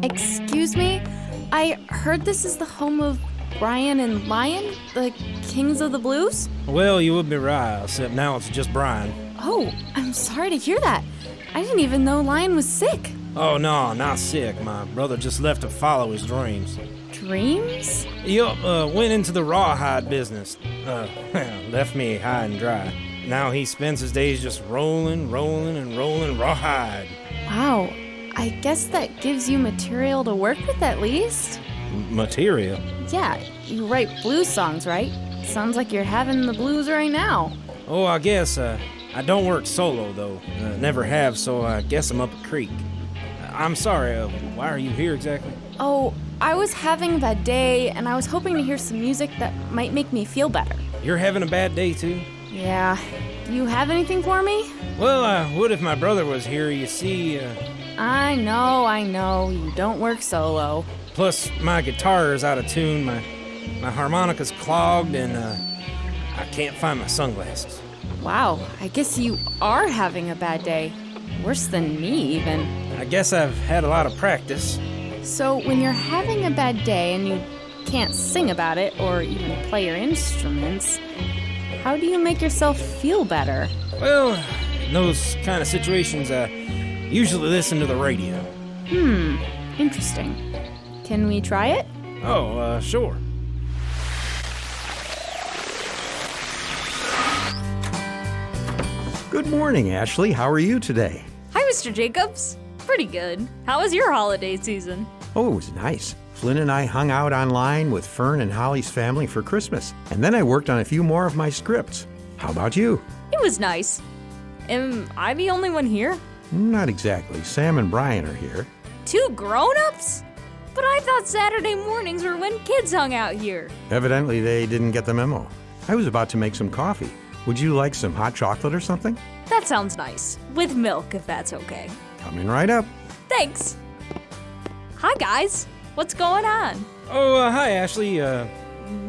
Excuse me? I heard this is the home of Brian and Lion, the kings of the blues? Well, you would be right, except now it's just Brian. Oh, I'm sorry to hear that. I didn't even know Lion was sick. Oh, no, not sick. My brother just left to follow his dreams. Dreams? Yup, went into the rawhide business. Left me high and dry. Now he spends his days just rolling rawhide. Wow, I guess that gives you material to work with at least. Material? Yeah, you write blues songs, right? Sounds like you're having the blues right now. Oh, I guess, I don't work solo, though. Never have, so I guess I'm up a creek. I'm sorry, why are you here exactly? Oh, I was having a bad day, and I was hoping to hear some music that might make me feel better. You're having a bad day, too? Yeah. Do you have anything for me? Well, I would if my brother was here, you see, I know. You don't work solo. Plus, my guitar is out of tune, my harmonica's clogged, and, I can't find my sunglasses. Wow, I guess you are having a bad day. Worse than me, even. I guess I've had a lot of practice. So, when you're having a bad day and you can't sing about it or even play your instruments, how do you make yourself feel better? Well, in those kind of situations, I usually listen to the radio. Interesting. Can we try it? Oh, sure. Good morning, Ashley. How are you today? Hi, Mr. Jacobs. Pretty good. How was your holiday season? Oh, it was nice. Flynn and I hung out online with Fern and Holly's family for Christmas, and then I worked on a few more of my scripts. How about you? It was nice. Am I the only one here? Not exactly. Sam and Brian are here. 2 grown-ups? But I thought Saturday mornings were when kids hung out here. Evidently, they didn't get the memo. I was about to make some coffee. Would you like some hot chocolate or something? That sounds nice. With milk, if that's okay. Coming right up. Thanks. Hi, guys. What's going on? Oh, hi, Ashley.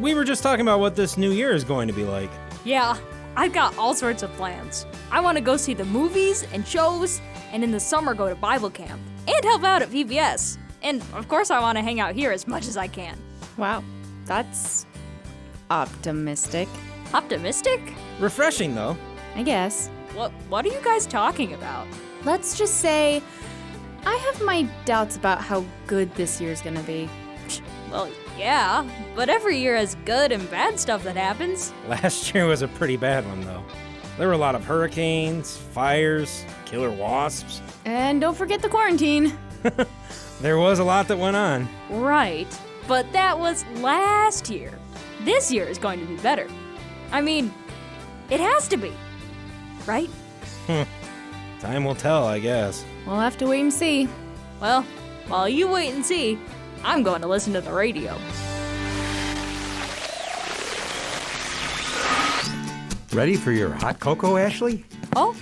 We were just talking about what this new year is going to be like. Yeah, I've got all sorts of plans. I want to go see the movies and shows, and in the summer go to Bible camp, and help out at VBS. And, of course, I want to hang out here as much as I can. Wow, that's optimistic, Optimistic? Refreshing, though. I guess. What are you guys talking about? Let's just say I have my doubts about how good this year's gonna be. Well, yeah, but every year has good and bad stuff that happens. Last year was a pretty bad one, though. There were a lot of hurricanes, fires, killer wasps. And don't forget the quarantine. There was a lot that went on. Right, but that was last year. This year is going to be better. I mean, it has to be, right? Time will tell, I guess. We'll have to wait and see. Well, while you wait and see, I'm going to listen to the radio. Ready for your hot cocoa, Ashley? Oh,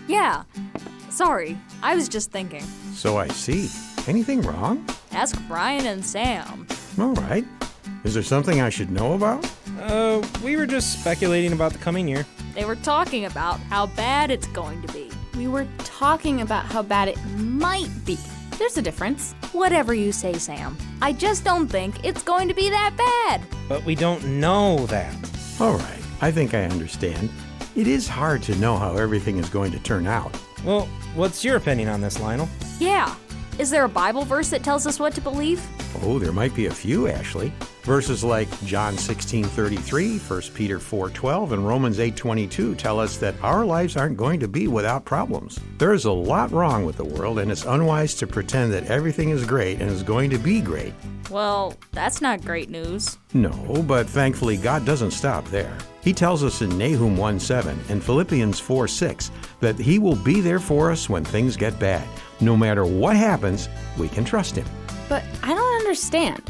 yeah. Sorry, I was just thinking. So I see. Anything wrong? Ask Brian and Sam. All right. Is there something I should know about? We were just speculating about the coming year. They were talking about how bad it's going to be. We were talking about how bad it might be. There's a difference. Whatever you say, Sam. I just don't think it's going to be that bad. But we don't know that. All right. I think I understand. It is hard to know how everything is going to turn out. Well, what's your opinion on this, Lionel? Yeah. Is there a Bible verse that tells us what to believe? Oh, there might be a few, Ashley. Verses like John 16:33, 1 Peter 4:12, and Romans 8:22 tell us that our lives aren't going to be without problems. There is a lot wrong with the world, and it's unwise to pretend that everything is great and is going to be great. Well, that's not great news. No, but thankfully God doesn't stop there. He tells us in Nahum 1:7 and Philippians 4:6 that He will be there for us when things get bad. No matter what happens, we can trust Him. But I don't understand.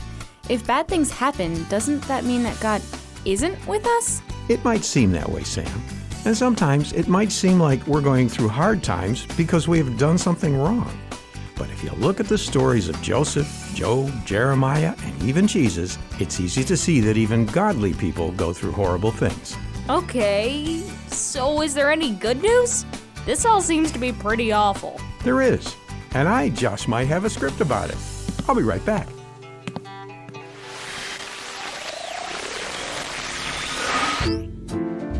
If bad things happen, doesn't that mean that God isn't with us? It might seem that way, Sam. And sometimes it might seem like we're going through hard times because we have done something wrong. But if you look at the stories of Joseph, Job, Jeremiah, and even Jesus, it's easy to see that even godly people go through horrible things. Okay, so is there any good news? This all seems to be pretty awful. There is. And I just might have a script about it. I'll be right back.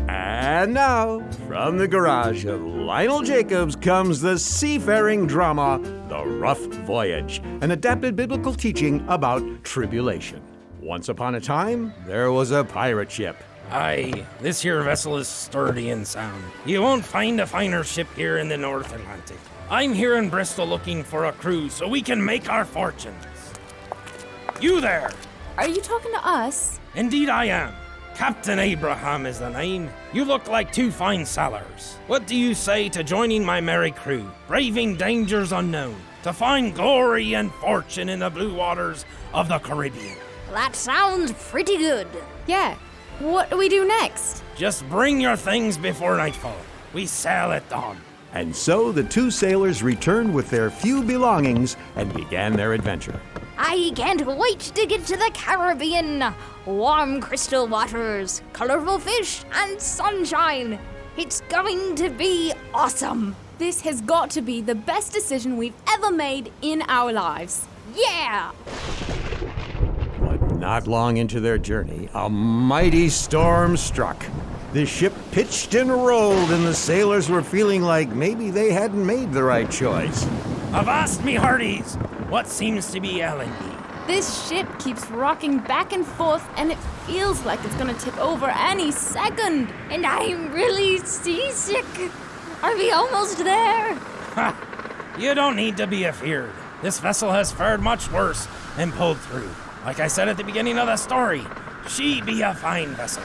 And now, from the garage of Lionel Jacobs comes the seafaring drama, The Rough Voyage, an adapted biblical teaching about tribulation. Once upon a time, there was a pirate ship. Aye, this here vessel is sturdy and sound. You won't find a finer ship here in the North Atlantic. I'm here in Bristol looking for a crew so we can make our fortunes. You there! Are you talking to us? Indeed I am. Captain Abraham is the name. You look like two fine sailors. What do you say to joining my merry crew, braving dangers unknown, to find glory and fortune in the blue waters of the Caribbean? That sounds pretty good. Yeah. What do we do next? Just bring your things before nightfall. We sail at dawn. And so the two sailors returned with their few belongings and began their adventure. I can't wait to get to the Caribbean. Warm crystal waters, colorful fish, and sunshine. It's going to be awesome. This has got to be the best decision we've ever made in our lives. Yeah! But not long into their journey, a mighty storm struck. The ship pitched and rolled, and the sailors were feeling like maybe they hadn't made the right choice. Avast me hearties! What seems to be ailing me? This ship keeps rocking back and forth, and it feels like it's gonna tip over any second. And I'm really seasick. Are we almost there? Ha! You don't need to be afeared. This vessel has fared much worse and pulled through. Like I said at the beginning of the story, she be a fine vessel.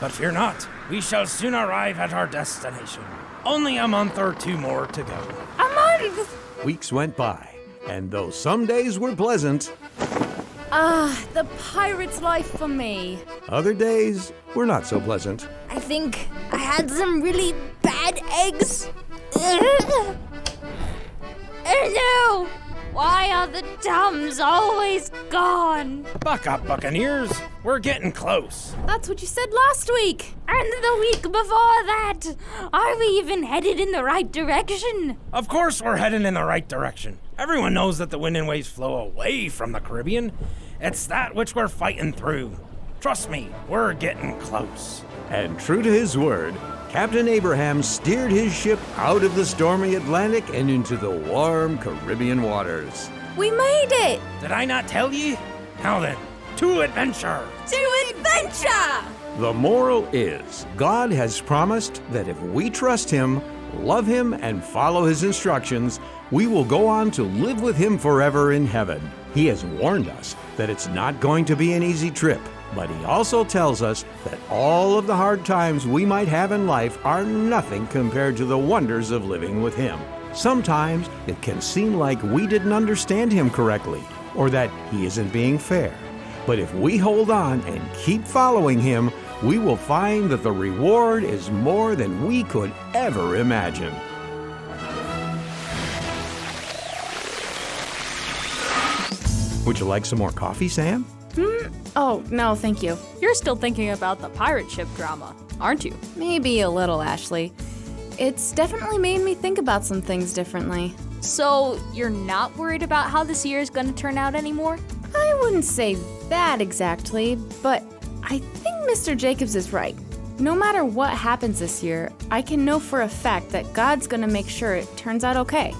But fear not, we shall soon arrive at our destination. Only a month or two more to go. A month! Weeks went by, and though some days were pleasant, The pirate's life for me. other days were not so pleasant. I think I had some really bad eggs. Oh no! Why are the Tums always gone? Buck up, Buccaneers. We're getting close. That's what you said last week. And the week before that? Are we even headed in the right direction? Of course we're heading in the right direction. Everyone knows that the wind and waves flow away from the Caribbean. It's that which we're fighting through. Trust me, we're getting close. And true to his word, Captain Abraham steered his ship out of the stormy Atlantic and into the warm Caribbean waters. We made it. Did I not tell ye? Now then, to adventure! To adventure! The moral is, God has promised that if we trust Him, love Him, and follow His instructions, we will go on to live with Him forever in heaven. He has warned us that it's not going to be an easy trip, but He also tells us that all of the hard times we might have in life are nothing compared to the wonders of living with Him. Sometimes it can seem like we didn't understand Him correctly, or that He isn't being fair. But if we hold on and keep following Him, we will find that the reward is more than we could ever imagine. Would you like some more coffee, Sam? Oh, no, thank you. You're still thinking about the pirate ship drama, aren't you? Maybe a little, Ashley. It's definitely made me think about some things differently. So, you're not worried about how this year is going to turn out anymore? I wouldn't say that exactly, but I think Mr. Jacobs is right. No matter what happens this year, I can know for a fact that God's gonna make sure it turns out okay.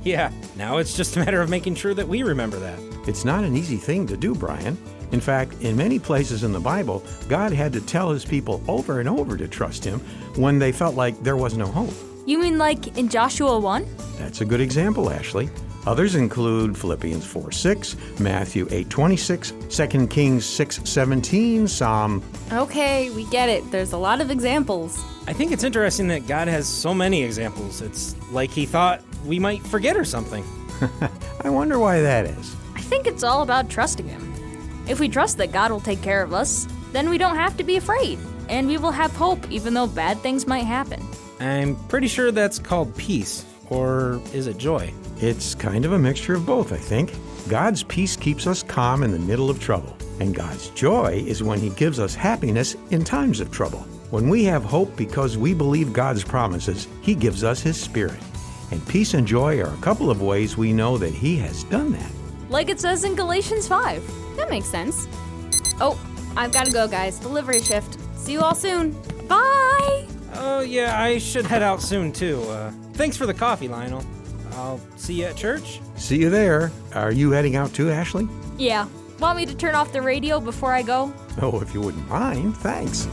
Yeah, now it's just a matter of making sure that we remember that. It's not an easy thing to do, Brian. In fact, in many places in the Bible, God had to tell His people over and over to trust Him when they felt like there was no hope. You mean like in Joshua 1? That's a good example, Ashley. Others include Philippians 4:6, Matthew 8:26, 2 Kings 6:17, Psalm... Okay, we get it. There's a lot of examples. I think it's interesting that God has so many examples. It's like He thought we might forget or something. I wonder why that is. I think it's all about trusting Him. If we trust that God will take care of us, then we don't have to be afraid, and we will have hope even though bad things might happen. I'm pretty sure that's called peace. Or is it joy? It's kind of a mixture of both, I think. God's peace keeps us calm in the middle of trouble, and God's joy is when He gives us happiness in times of trouble. When we have hope because we believe God's promises, He gives us His Spirit. And peace and joy are a couple of ways we know that He has done that. like it says in Galatians 5. That makes sense. Oh, I've got to go, guys. Delivery shift. See you all soon. Bye! Oh, yeah, I should head out soon, too. Thanks for the coffee, Lionel. I'll see you at church. See you there. Are you heading out too, Ashley? Yeah. Want me to turn off the radio before I go? Oh, if you wouldn't mind, thanks.